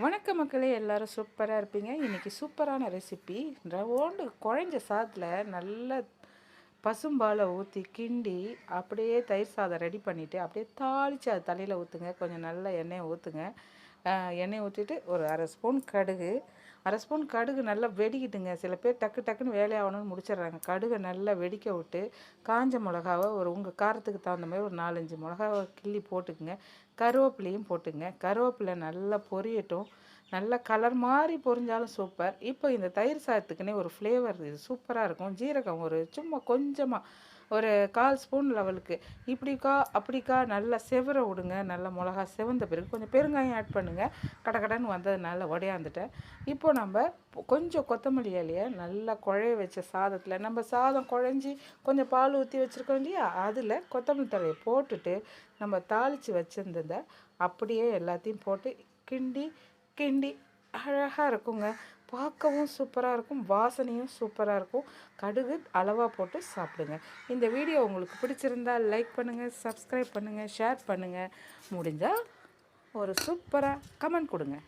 வணக்கம் மக்களே, எல்லாரும் சூப்பராக இருப்பீங்க. இன்றைக்கி சூப்பரான ரெசிபி. ரவோண்டு குழஞ்ச சாதத்தில் நல்ல பசும்பாலை ஊற்றி கிண்டி அப்படியே தயிர் சாதம் ரெடி பண்ணிவிட்டு அப்படியே தாளித்து அது தலையில் ஊற்றுங்க. கொஞ்சம் நல்ல எண்ணெயை ஊற்றுங்க. எண்ணெய் ஊற்றிட்டு ஒரு அரை ஸ்பூன் கடுகு நல்லா வெடிக்கிட்டுங்க. சில பேர் டக்கு டக்குன்னு வேலையாகணும்னு முடிச்சிடுறாங்க. கடுகை நல்லா வெடிக்க விட்டு காஞ்ச மிளகாவை உங்கள் காரத்துக்கு தகுந்த மாதிரி ஒரு 4-5 மிளகாவை கிள்ளி போட்டுக்குங்க. கருவேப்பிலையும் போட்டுங்க. கருவேப்பிலை நல்லா பொரியட்டும். நல்ல கலர் மாதிரி பொரிஞ்சாலும் சூப்பர். இப்போ இந்த தயிர் சாதத்துக்குன்னே ஒரு ஃப்ளேவர் இது சூப்பராக இருக்கும். ஜீரகம் சும்மா கொஞ்சமாக ஒரு 1/4 ஸ்பூன் லெவலுக்கு இப்படிக்கா அப்படிக்கா நல்லா செவர விடுங்க. நல்லா மிளகா செவந்த பிறகு கொஞ்சம் பெருங்காயம் ஆட் பண்ணுங்கள். கடன்னு வந்ததுனால உடையாந்துட்டேன். இப்போ நம்ம கொஞ்சம் கொத்தமல்லி இலையை நல்லா குழைய வச்ச சாதத்தில், நம்ம சாதம் குழஞ்சி கொஞ்சம் பால் ஊற்றி வச்சுருக்கோம் இல்லையா, அதில் கொத்தமல்லி தலையை போட்டுட்டு நம்ம தாளித்து வச்சுருந்ததை அப்படியே எல்லாத்தையும் போட்டு கிண்டி கிண்டி அழகாக இருக்குங்க. பார்க்கவும் சூப்பராக இருக்கும், வாசனையும் சூப்பராக இருக்கும். கடுகு அளவாக போட்டு சாப்பிடுங்க. இந்த வீடியோ உங்களுக்கு பிடிச்சிருந்தால் லைக் பண்ணுங்கள், சப்ஸ்கிரைப் பண்ணுங்கள், ஷேர் பண்ணுங்கள். முடிஞ்சால் ஒரு சூப்பராக கமெண்ட் கொடுங்க.